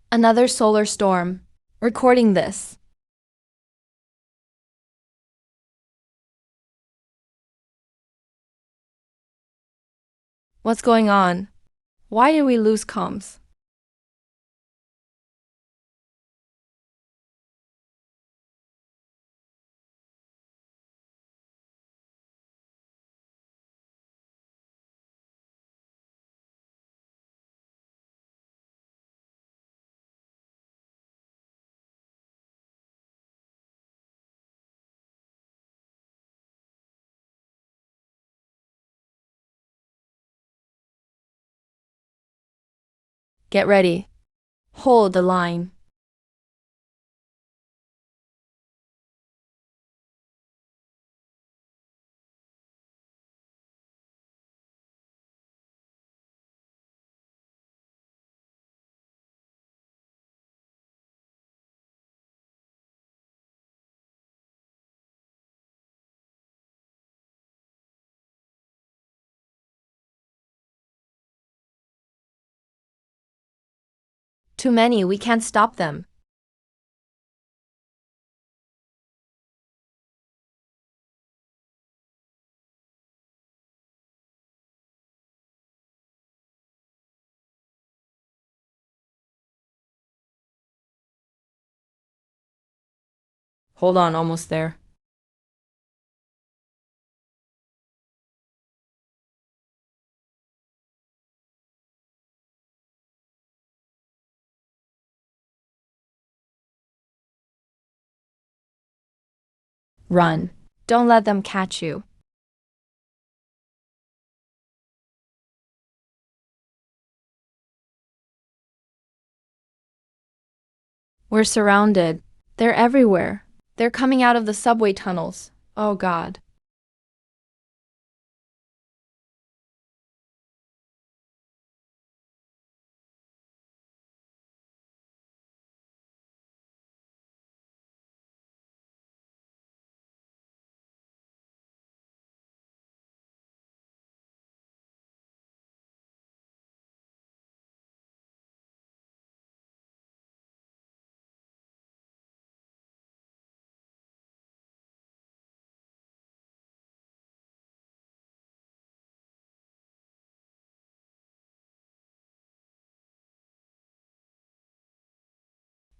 Another solar storm. Recording this. What's going on? Why did we lose comms? Get ready. Hold the line. Too many, we can't stop them. Hold on, almost there. Run. Don't let them catch you. We're surrounded. They're everywhere. They're coming out of the subway tunnels. Oh God.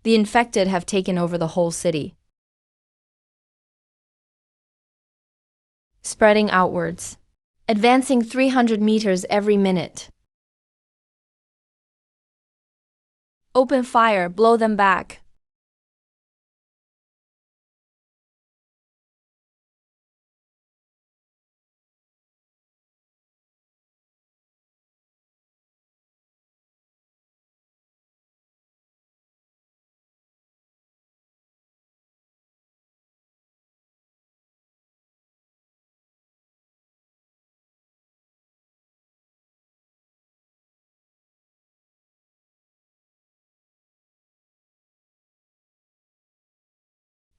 The infected have taken over the whole city, spreading outwards, advancing 300 meters every minute. Open fire, blow them back.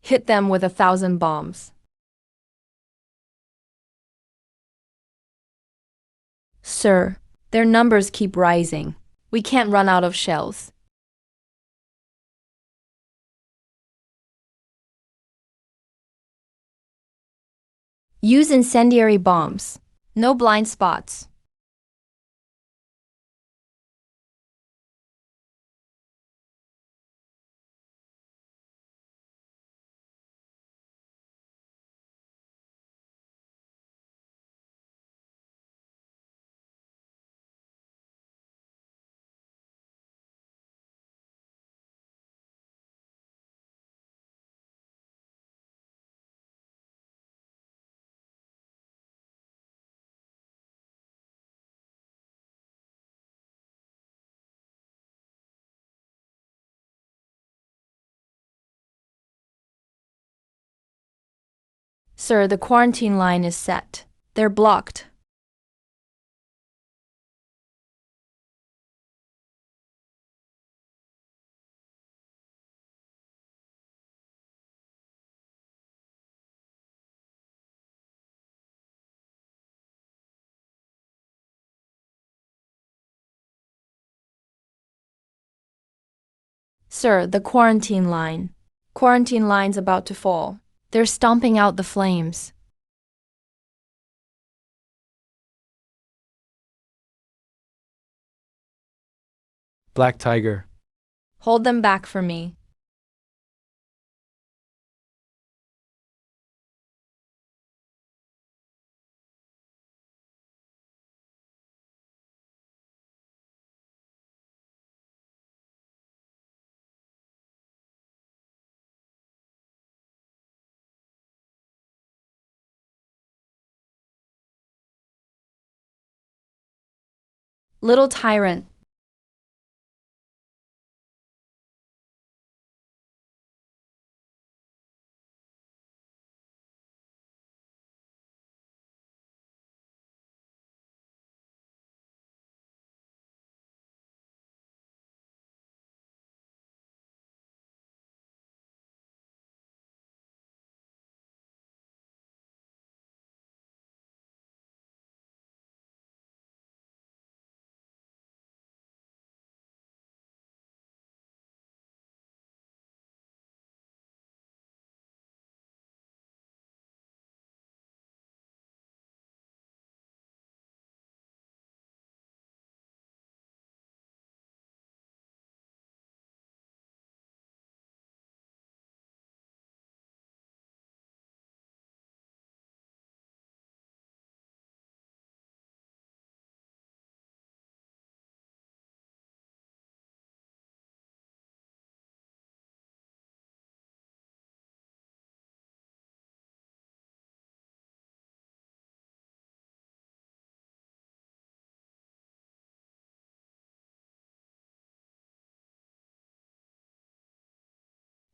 Hit them with 1,000 bombs. Sir, their numbers keep rising. We can't run out of shells. Use incendiary bombs. No blind spots. Sir, the quarantine line is set. They're blocked. Sir, the quarantine line. Quarantine line's about to fall. They're stomping out the flames. Black Tiger. Hold them back for me. Little tyrant.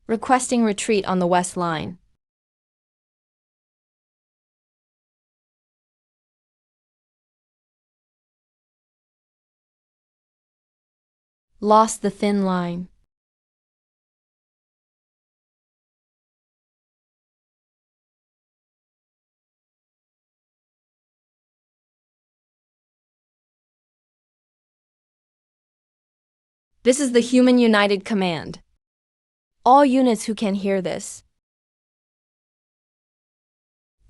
Requesting retreat on the west line. Lost the thin line. This is the Human United Command. All units who can hear this.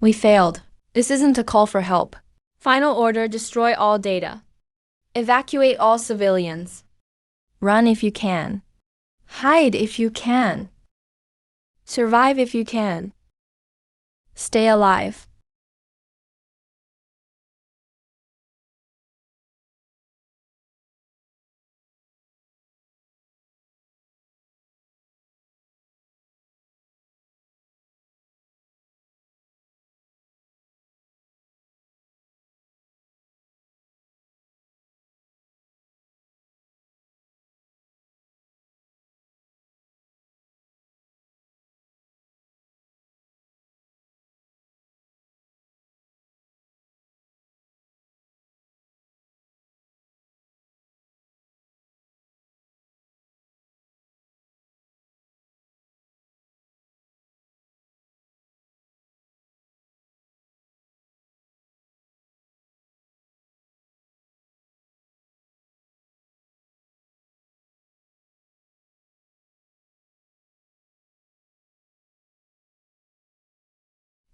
We failed. This isn't a call for help. Final order: destroy all data. Evacuate all civilians. Run if you can. Hide if you can. Survive if you can. Stay alive.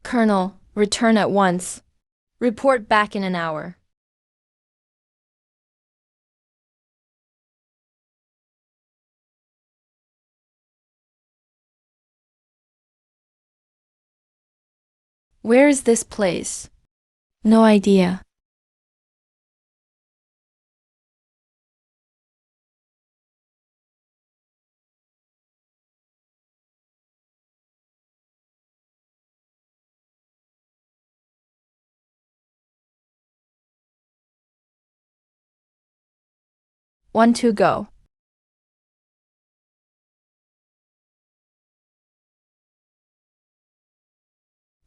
Colonel, return at once. Report back in an hour. Where is this place? No idea. One, two, go.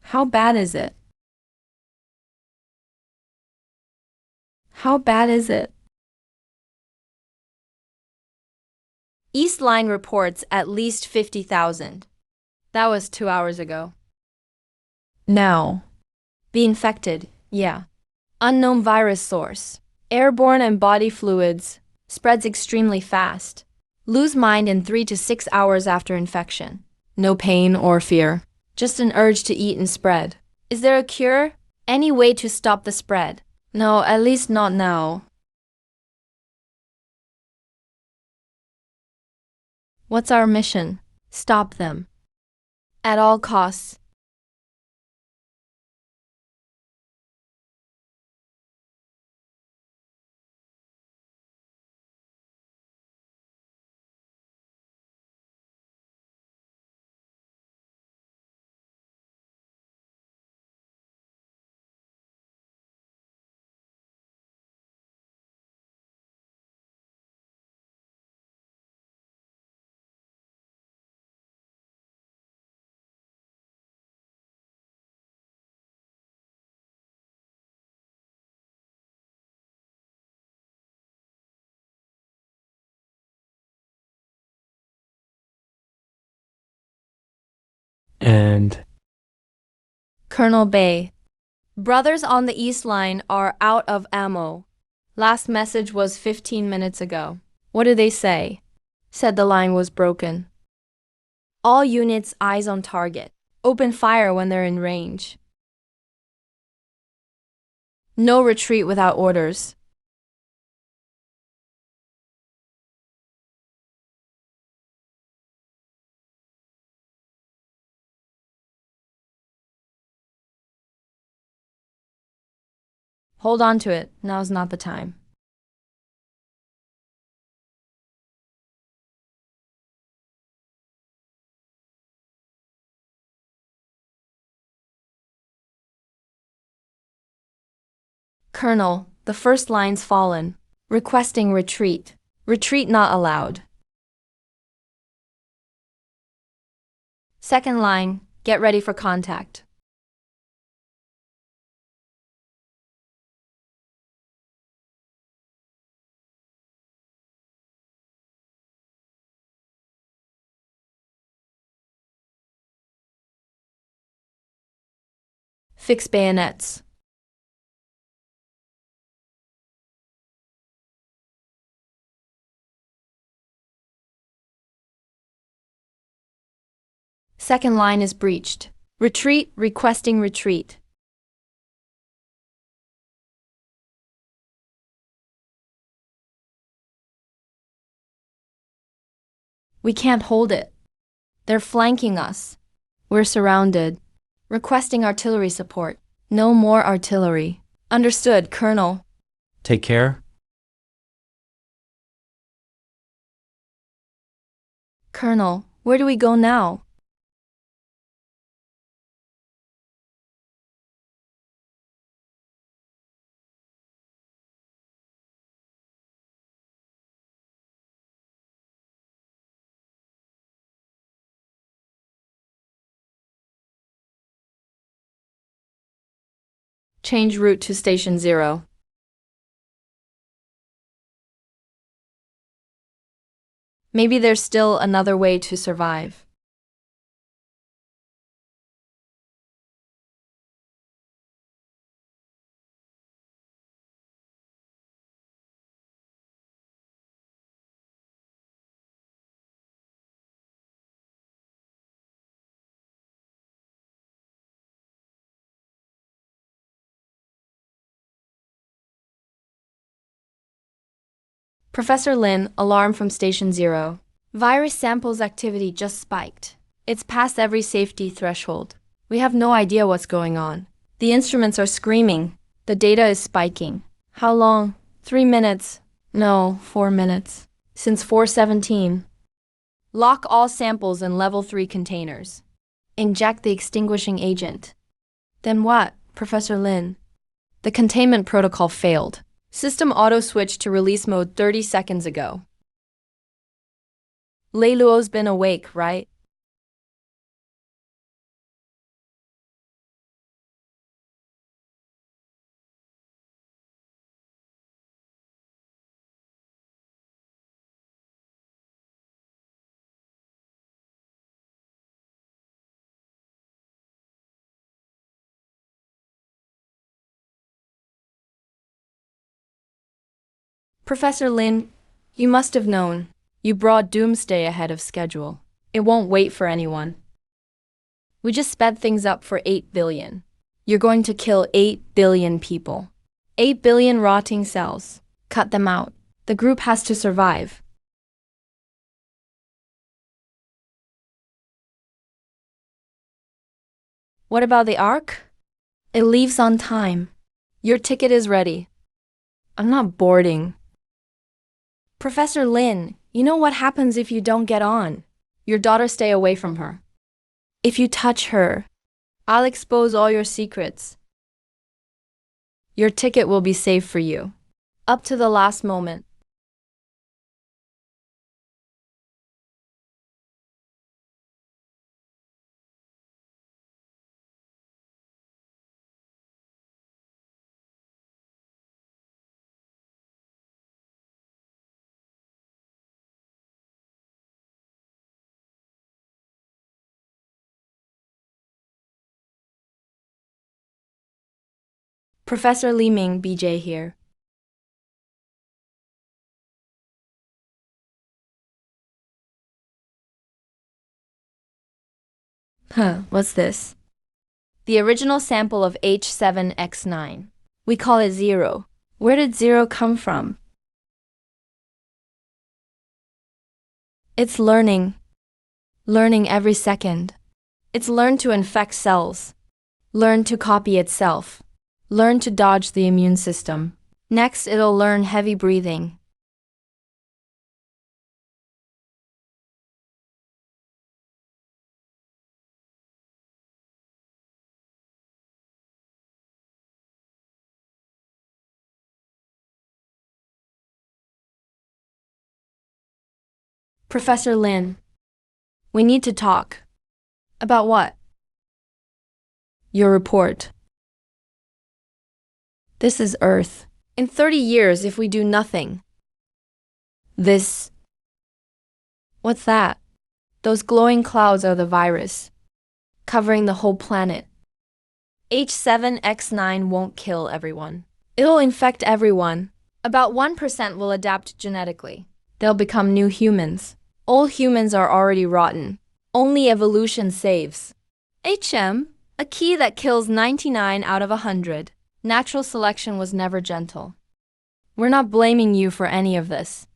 How bad is it? How bad is it? East Line reports at least 50,000. That was 2 hours ago. Now. Be infected, yeah. Unknown virus source. Airborne and body fluids. Spreads extremely fast. Lose mind in 3 to 6 hours after infection. No pain or fear. Just an urge to eat and spread. Is there a cure? Any way to stop the spread? No, at least not now. What's our mission? Stop them. At all costs. And Colonel Bay. Brothers on the East Line are out of ammo. Last message was 15 minutes ago. What did they say? Said the line was broken. All units eyes on target. Open fire when they're in range. No retreat without orders. Hold on to it. Now's not the time. Colonel, the first line's fallen. Requesting retreat. Retreat not allowed. Second line, get ready for contact. Fix bayonets. Second line is breached. Retreat, requesting retreat. We can't hold it. They're flanking us. We're surrounded. Requesting artillery support. No more artillery. Understood, Colonel. take care. Colonel, where do we go now? Change route to Station 0. Maybe there's still another way to survive. Professor Lynn, alarm from Station 0. Virus samples activity just spiked. It's past every safety threshold. We have no idea what's going on. The instruments are screaming. The data is spiking. How long? 3 minutes. No, 4 minutes. Since 4:17. Lock all samples in level 3 containers. Inject the extinguishing agent. Then what, Professor Lynn? The containment protocol failed. System auto-switched to release mode 30 seconds ago. Lei Luo's been awake, right? Professor Lynn, you must have known. You brought doomsday ahead of schedule. It won't wait for anyone. We just sped things up for 8 billion. You're going to kill 8 billion people. 8 billion rotting cells. Cut them out. The group has to survive. What about the Arc? It leaves on time. Your ticket is ready. I'm not boarding. Professor Lynn, you know what happens if you don't get on? Your daughter stay away from her. If you touch her, I'll expose all your secrets. Your ticket will be saved for you. Up to the last moment. Professor Li Ming, BJ here. What's this? The original sample of H7X9. We call it Zero. Where did Zero come from? It's learning. Learning every second. It's learned to infect cells. Learn to copy itself. Learn to dodge the immune system. Next, it'll learn heavy breathing. Professor Lin, we need to talk. About what? Your report. This is Earth. In 30 years, if we do nothing. This. What's that? Those glowing clouds are the virus, covering the whole planet. H7X9 won't kill everyone. It'll infect everyone. About 1% will adapt genetically. They'll become new humans. Old humans are already rotten. Only evolution saves. HM, a key that kills 99 out of 100. Natural selection was never gentle. We're not blaming you for any of this.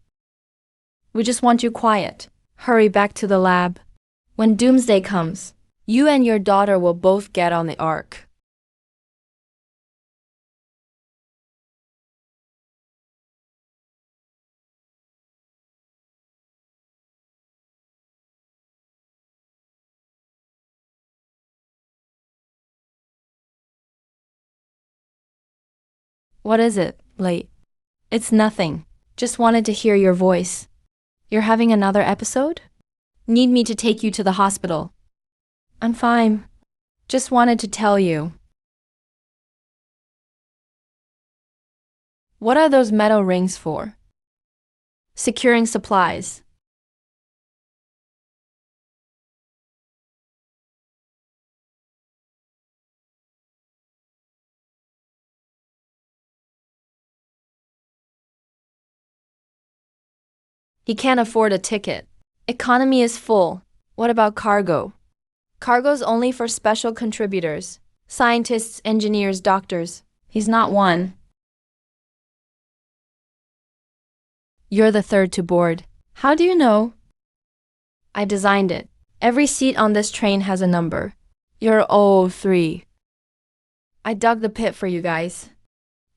We just want you quiet. Hurry back to the lab. When doomsday comes, you and your daughter will both get on the Ark. What is it, late? It's nothing. Just wanted to hear your voice. You're having another episode? Need me to take you to the hospital? I'm fine. Just wanted to tell you. What are those metal rings for? Securing supplies. He can't afford a ticket. Economy is full. What about cargo? Cargo's only for special contributors. Scientists, engineers, doctors. He's not one. You're the third to board. How do you know? I designed it. Every seat on this train has a number. You're 03. I dug the pit for you guys.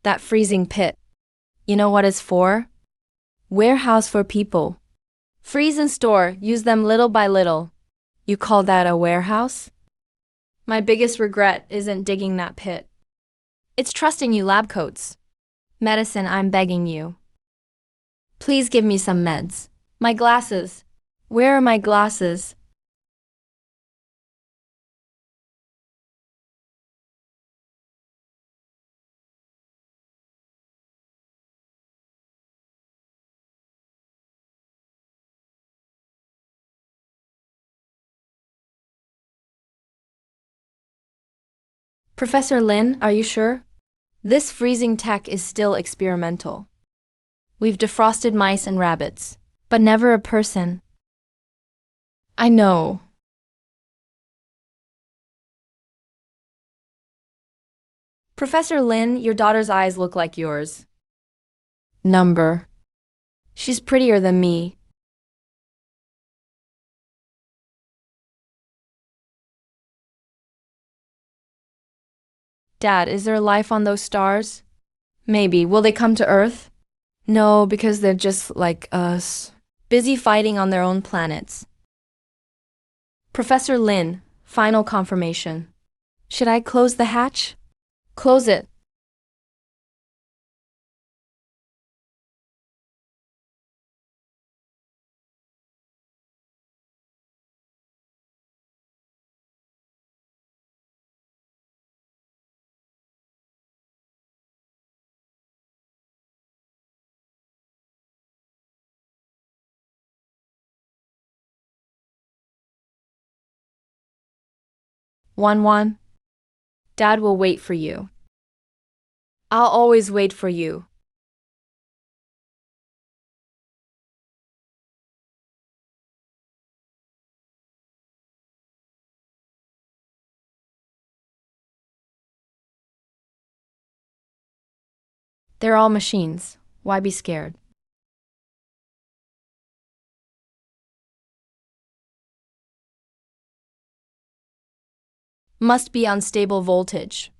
That freezing pit. You know what it's for? Warehouse for people. Freeze and store, use them little by little. You call that a warehouse? My biggest regret isn't digging that pit. It's trusting you lab coats. Medicine, I'm begging you. Please give me some meds. My glasses. Where are my glasses? Professor Lin, are you sure? This freezing tech is still experimental. We've defrosted mice and rabbits. but never a person. I know. Professor Lynn, your daughter's eyes look like yours. Number. She's prettier than me. Dad, is there life on those stars? Maybe. Will they come to Earth? No, because they're just like us, busy fighting on their own planets. Professor Lynn, final confirmation. Should I close the hatch? Close it. Wan. Dad will wait for you. I'll always wait for you. They're all machines. Why be scared? Must be unstable voltage.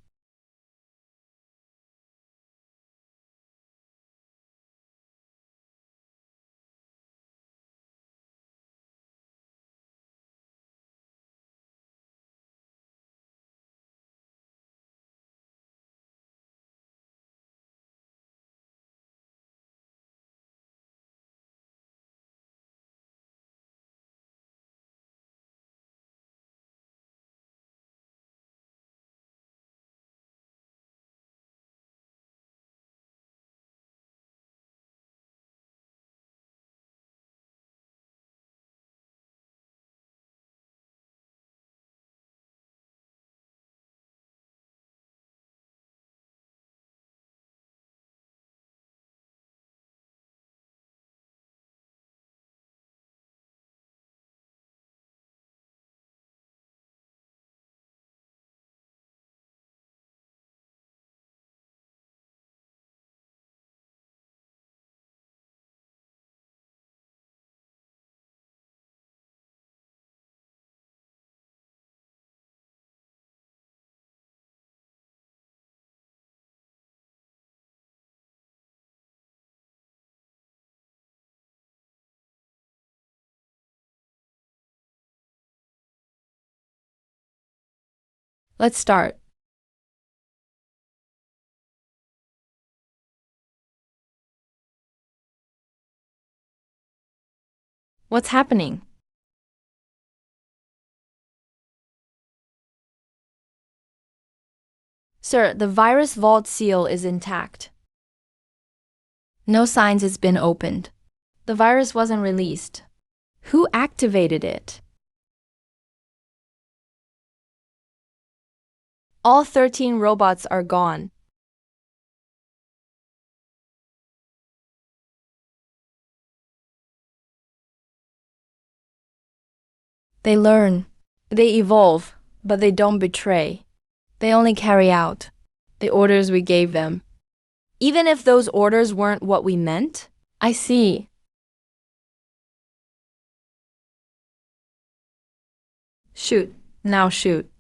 Let's start. What's happening? Sir, the virus vault seal is intact. No signs it's been opened. The virus wasn't released. Who activated it? All 13 robots are gone. They learn. They evolve, but they don't betray. They only carry out the orders we gave them. Even if those orders weren't what we meant? I see. Shoot. Now shoot.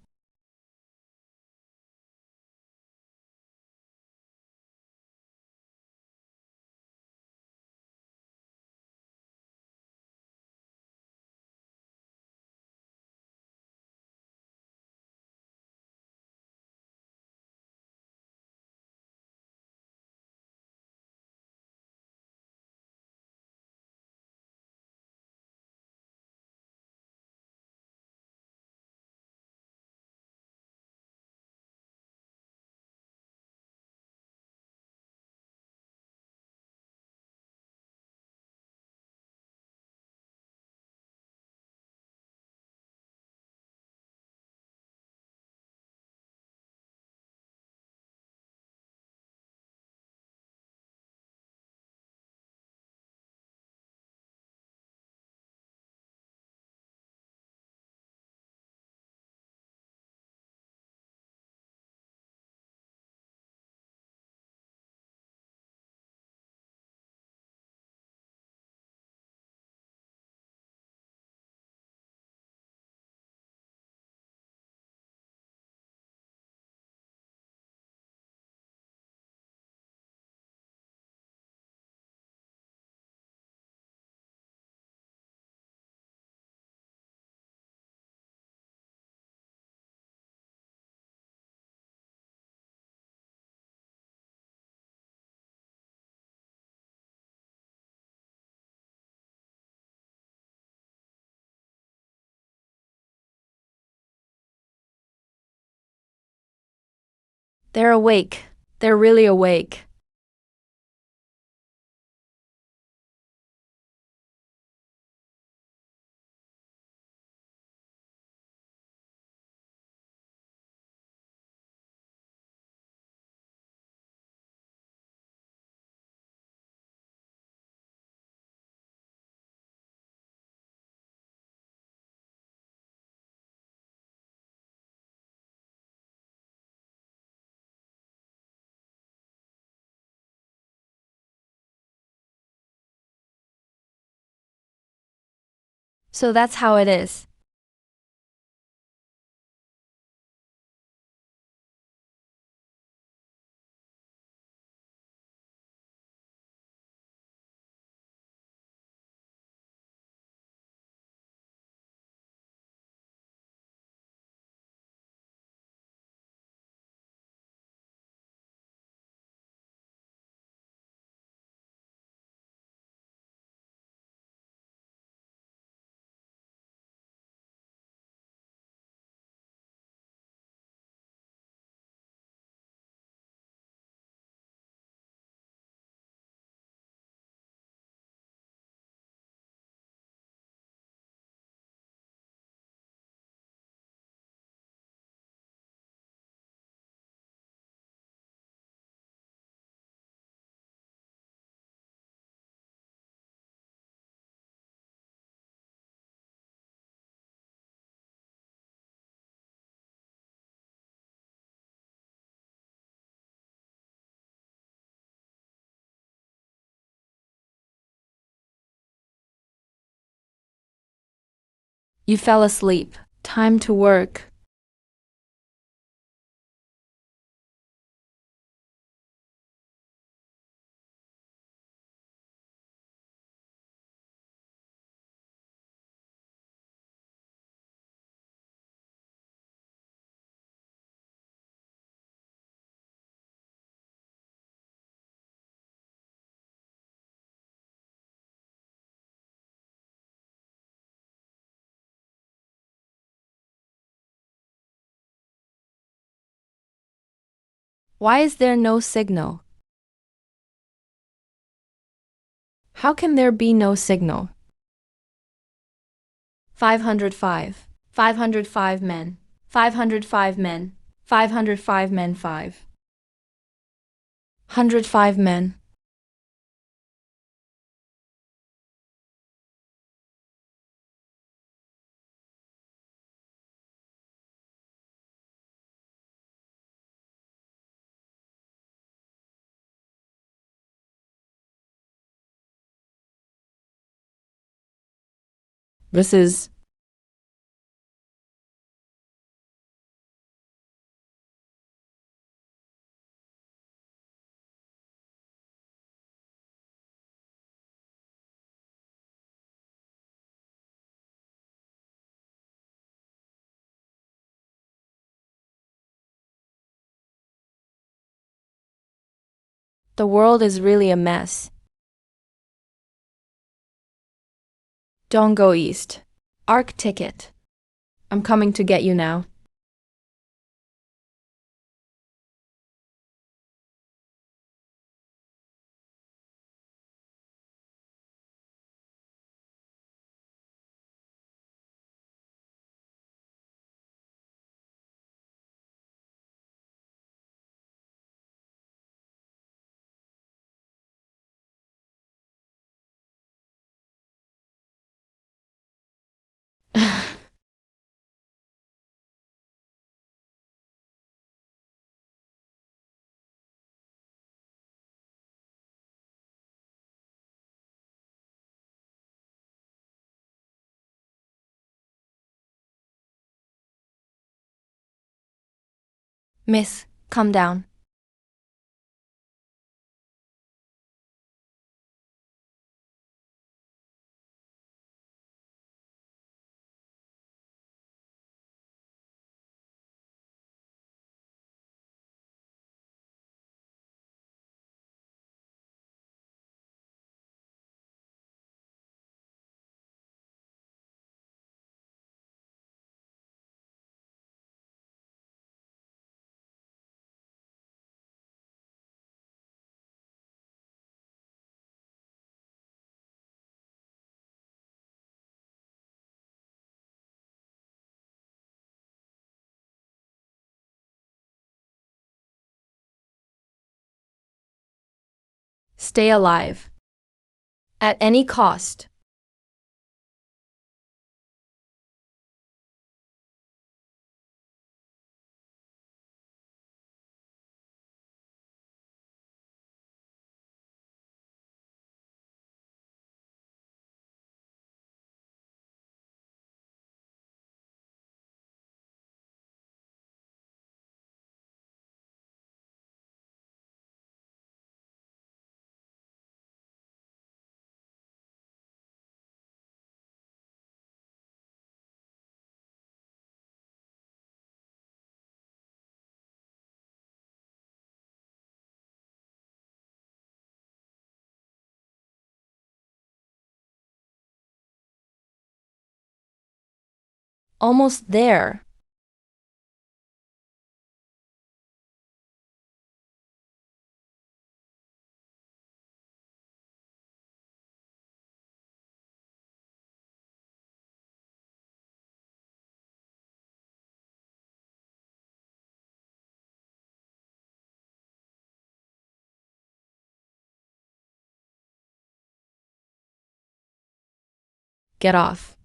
They're awake. They're really awake. So that's how it is. You fell asleep. Time to work. Why is there no signal? How can there be no signal? 505. 505 men. 505 men. 505 men 5. 105 men. This is the world is really a mess. Don't go east. Arc ticket. I'm coming to get you now. Miss, come down. Stay alive. At any cost. Almost there. Get off.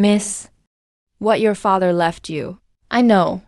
Miss, what your father left you. I know.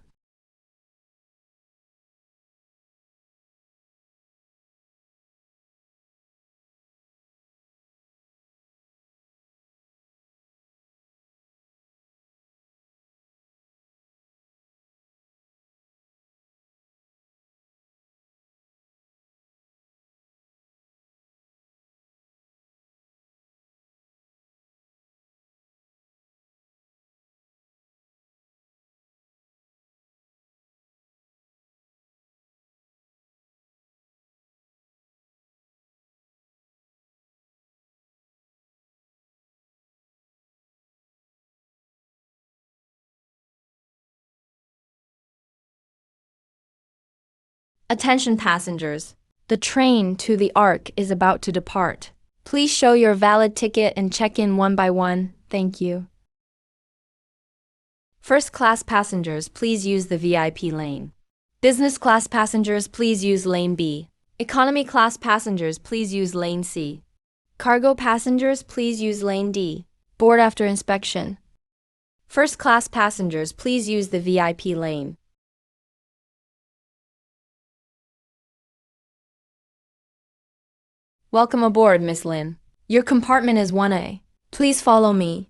Attention passengers. The train to the Arca is about to depart. Please show your valid ticket and check in one by one. Thank you. First class passengers, please use the VIP lane. Business class passengers, please use lane B. Economy class passengers, please use lane C. Cargo passengers, please use lane D. Board after inspection. First class passengers, please use the VIP lane. Welcome aboard, Miss Lynn. Your compartment is 1A. Please follow me.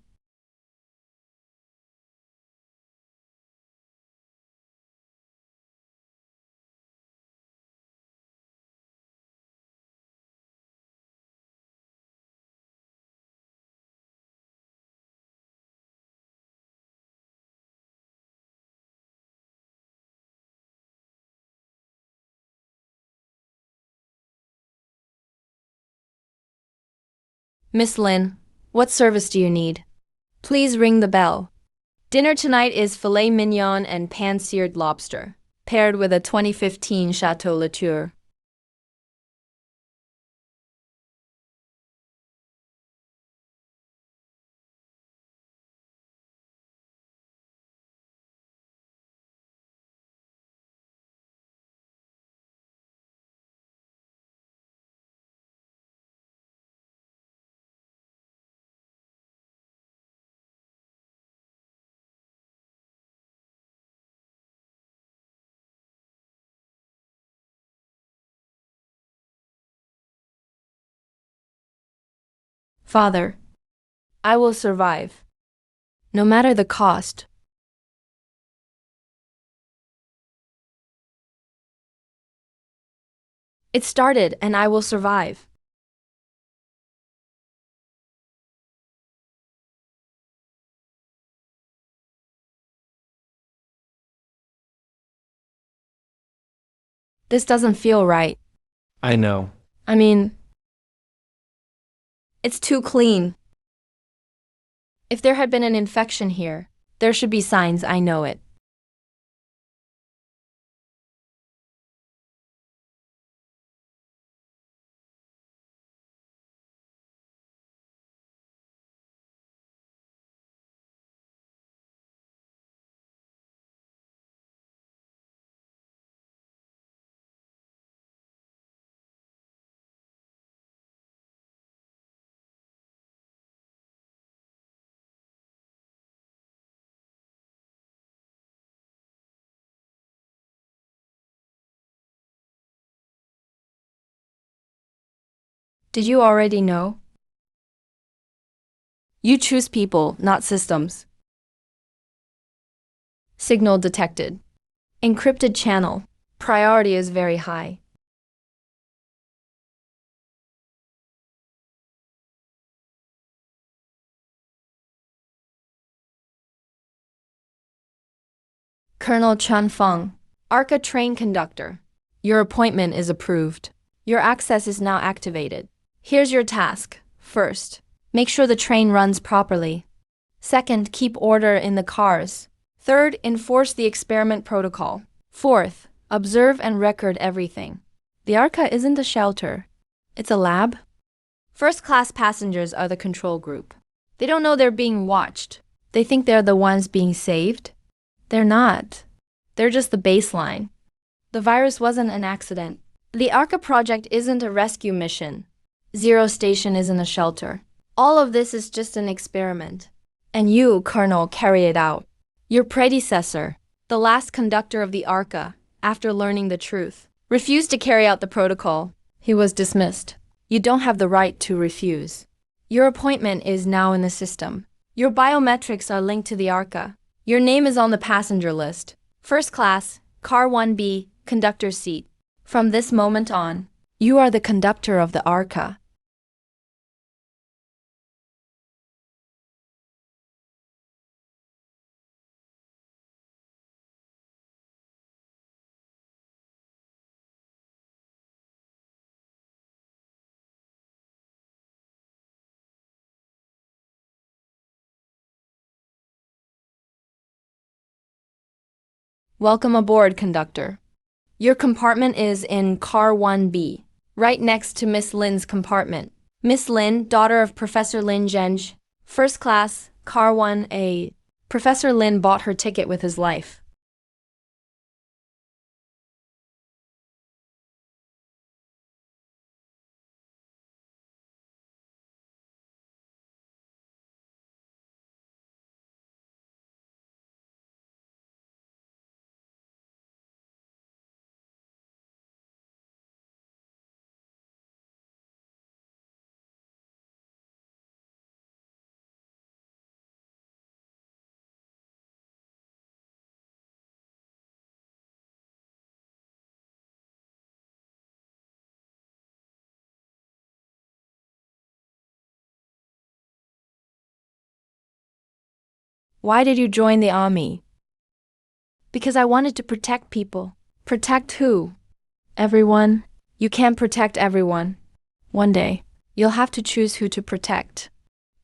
Miss Lynn, what service do you need? Please ring the bell. Dinner tonight is filet mignon and pan-seared lobster, paired with a 2015 Chateau Latour. Father, I will survive. No matter the cost. It started and I will survive. This doesn't feel right. I know. I mean, it's too clean. If there had been an infection here, there should be signs, I know it. Did you already know? You choose people, not systems. Signal detected. Encrypted channel. Priority is very high. Colonel Chun Feng, Arca train conductor. Your appointment is approved. Your access is now activated. Here's your task. First, make sure the train runs properly. Second, keep order in the cars. Third, enforce the experiment protocol. Fourth, observe and record everything. The Arca isn't a shelter. It's a lab. First-class passengers are the control group. They don't know they're being watched. They think they're the ones being saved. They're not. They're just the baseline. The virus wasn't an accident. The Arca project isn't a rescue mission. Zero Station isn't a shelter. All of this is just an experiment. And you, Colonel, carry it out. Your predecessor, the last conductor of the Arca, after learning the truth, refused to carry out the protocol. He was dismissed. You don't have the right to refuse. Your appointment is now in the system. Your biometrics are linked to the Arca. Your name is on the passenger list. First class, car 1B, conductor seat. From this moment on, you are the conductor of the Arca. Welcome aboard, conductor. Your compartment is in car 1B, right next to Miss Lynn's compartment. Miss Lynn, daughter of Professor Lin Zheng, first class, car 1A. Professor Lin bought her ticket with his life. Why did you join the army? Because I wanted to protect people. Protect who? Everyone. You can't protect everyone. One day, you'll have to choose who to protect.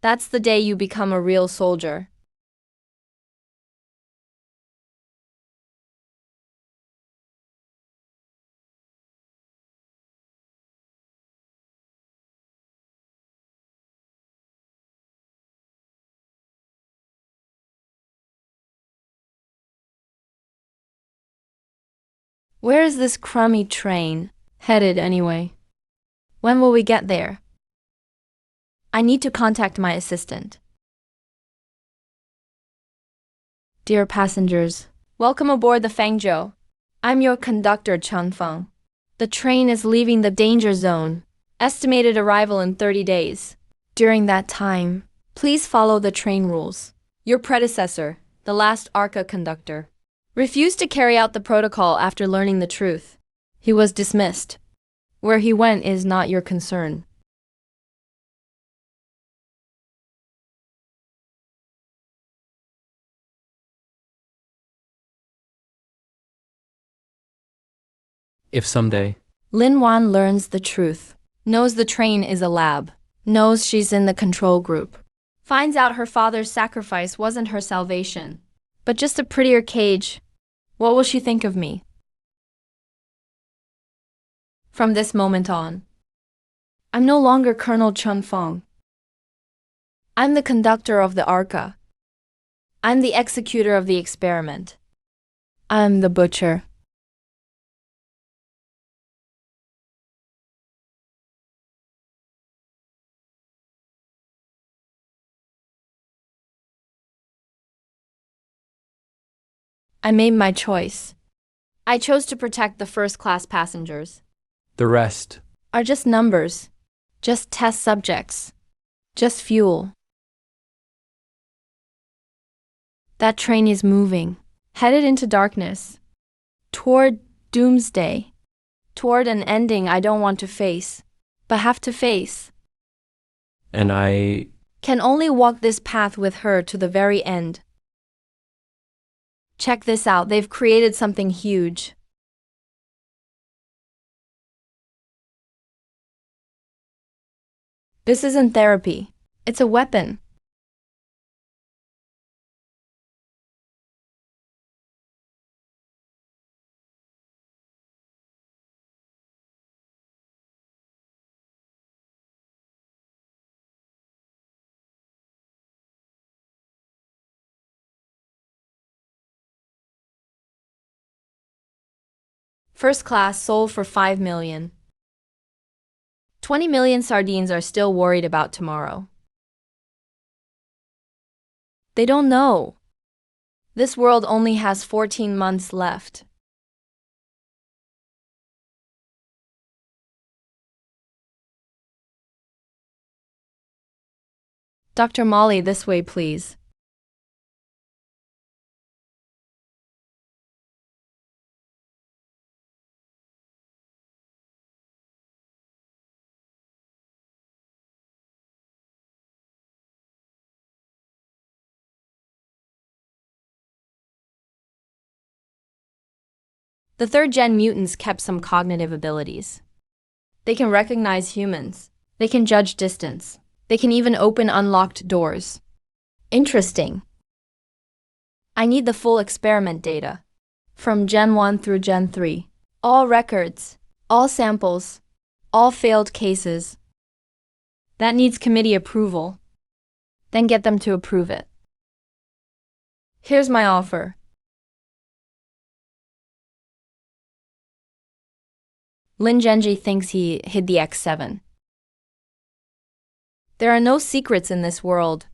That's the day you become a real soldier. Where is this crummy train headed anyway? When will we get there? I need to contact my assistant. Dear passengers, welcome aboard the Fangzhou. I'm your conductor, Chun Feng. The train is leaving the danger zone. Estimated arrival in 30 days. During that time, please follow the train rules. Your predecessor, the last Arca conductor, refused to carry out the protocol after learning the truth. He was dismissed. Where he went is not your concern. If someday, Lin Wan learns the truth, knows the train is a lab, knows she's in the control group, finds out her father's sacrifice wasn't her salvation, but just a prettier cage. What will she think of me? From this moment on, I'm no longer Colonel Chun Feng. I'm the conductor of the Arca. I'm the executor of the experiment. I'm the butcher. I made my choice. I chose to protect the first-class passengers. the rest, Are just numbers. Just test subjects. Just fuel. That train is moving, headed into darkness, toward doomsday, toward an ending I don't want to face, but have to face. And I Can only walk this path with her to the very end. Check this out, they've created something huge. This isn't therapy. It's a weapon. First class sold for 5 million. 20 million sardines are still worried about tomorrow. They don't know. This world only has 14 months left. Dr. Molly, this way, please. The third-gen mutants kept some cognitive abilities. They can recognize humans. They can judge distance. They can even open unlocked doors. Interesting. I need the full experiment data. From Gen 1 through Gen 3. All records. All samples. All failed cases. That needs committee approval. Then get them to approve it. Here's my offer. Lynn Genji thinks he hid the X7. There are no secrets in this world.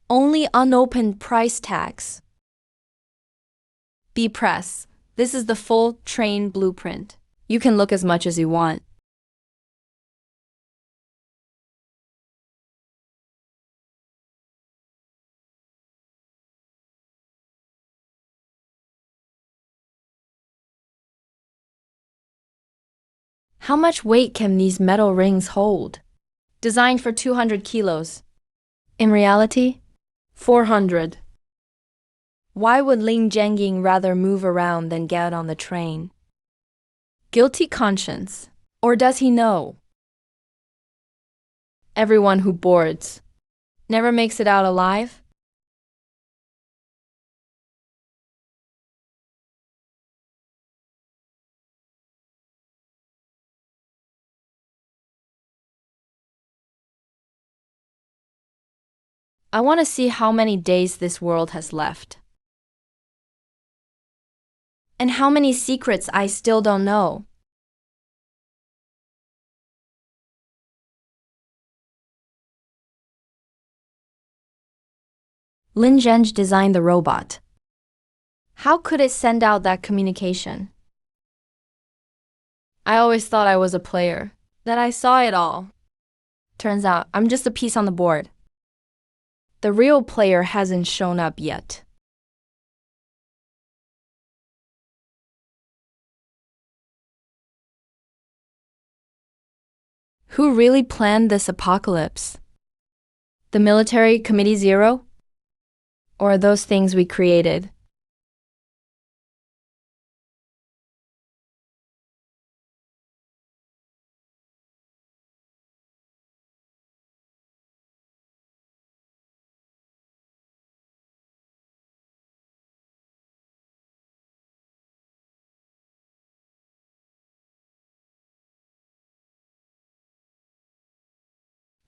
Only unopened price tags. B-Press. This is the full train blueprint. You can look as much as you want. How much weight can these metal rings hold? Designed for 200 kilos. In reality, 400. Why would Ling Zhengying rather move around than get on the train? Guilty conscience. Or does he know? Everyone who boards never makes it out alive? I want to see how many days this world has left. And how many secrets I still don't know. Lin Zheng designed the robot. How could it send out that communication? I always thought I was a player, that I saw it all. Turns out I'm just a piece on the board. The real player hasn't shown up yet. Who really planned this apocalypse? The military Committee Zero? Or those things we created?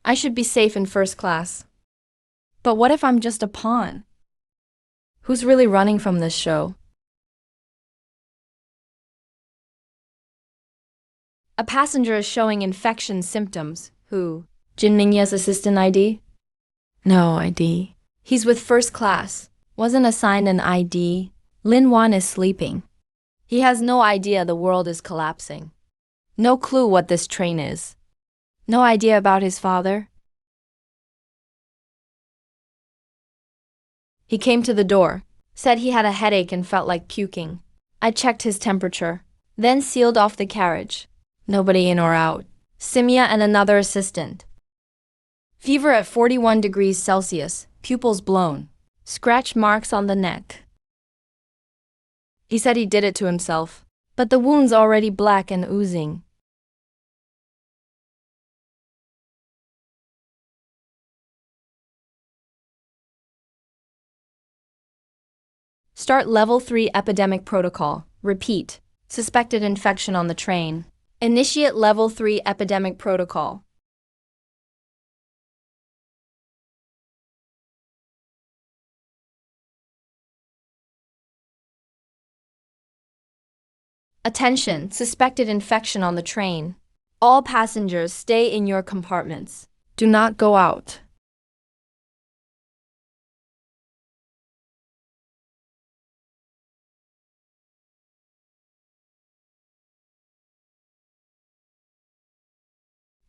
I should be safe in first class. But what if I'm just a pawn? Who's really running from this show? A passenger is showing infection symptoms. Who? Jin Ningya's assistant ID? No ID. He's with first class. Wasn't assigned an ID. Lin Wan is sleeping. He has no idea the world is collapsing. No clue what this train is. No idea about his father? He came to the door, said he had a headache and felt like puking. I checked his temperature, then sealed off the carriage. Nobody in or out. Simia and another assistant. Fever at 41 degrees Celsius, pupils blown. Scratch marks on the neck. He said he did it to himself, but the wound's already black and oozing. Start Level 3 Epidemic Protocol. Repeat. Suspected infection on the train. Initiate Level 3 Epidemic Protocol. Attention, suspected infection on the train. All passengers stay in your compartments. Do not go out.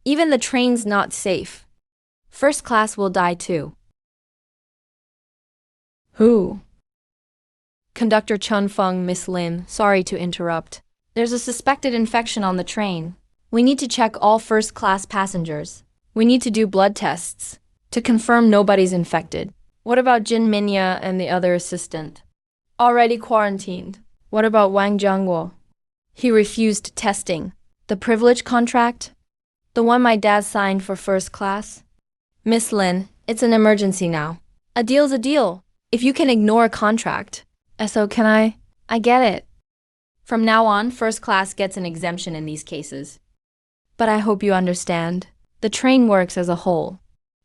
Even the train's not safe. First class will die too. Who? Conductor Chun Feng, Miss Lynn, sorry to interrupt. There's a suspected infection on the train. We need to check all first-class passengers. We need to do blood tests to confirm nobody's infected. What about Jin Minya and the other assistant? Already quarantined. What about Wang Jiangguo? He refused testing. The privilege contract? The one my dad signed for first class? Miss Lynn, it's an emergency now. A deal's a deal. If you can ignore a contract. So can I? I get it. From now on, first class gets an exemption in these cases. But I hope you understand. The train works as a whole.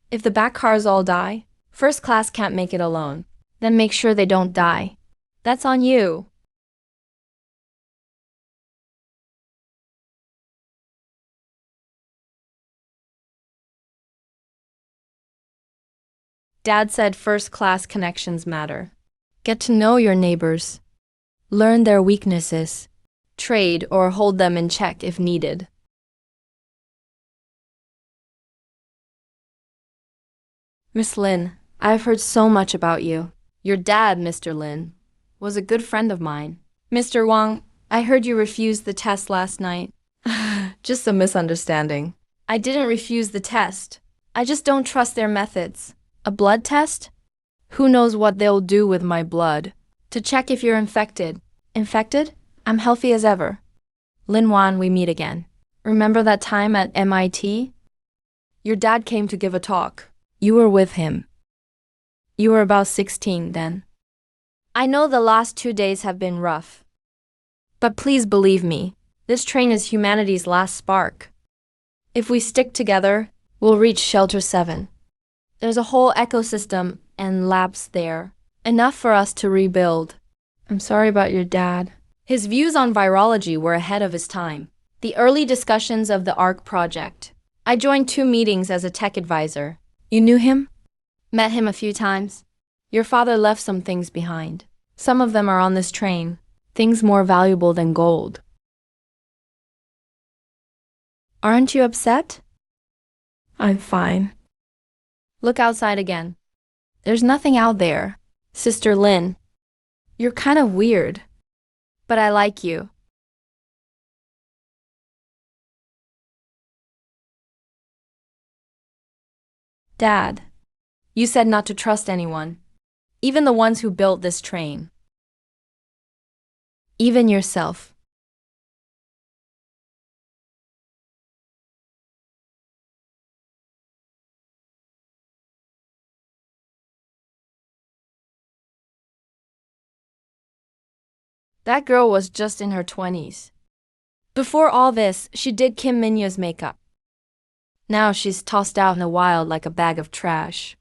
If the back cars all die, first class can't make it alone. Then make sure they don't die. That's on you. Dad said first class connections matter. Get to know your neighbors. Learn their weaknesses. Trade or hold them in check if needed. Miss Lynn, I've heard so much about you. Your dad, Mr. Lynn, was a good friend of mine. Mr. Wang, I heard you refused the test last night. Just a misunderstanding. I didn't refuse the test. I just don't trust their methods. A blood test? Who knows what they'll do with my blood? To check if you're infected. Infected? I'm healthy as ever. Lin Wan, we meet again. Remember that time at MIT? Your dad came to give a talk. You were with him. You were about 16 then. I know the last 2 days have been rough. But please believe me, this train is humanity's last spark. If we stick together, we'll reach Shelter 7. There's a whole ecosystem and labs there. Enough for us to rebuild. I'm sorry about your dad. His views on virology were ahead of his time. The early discussions of the Arca project. I joined 2 meetings as a tech advisor. You knew him? Met him a few times. Your father left some things behind. Some of them are on this train. Things more valuable than gold. Aren't you upset? I'm fine. Look outside again. There's nothing out there. Sister Lynn, you're kind of weird. But I like you. Dad, you said not to trust anyone. Even the ones who built this train. Even yourself. That girl was just in her 20s. Before all this, she did Kim Minya's makeup. Now she's tossed out in the wild like a bag of trash.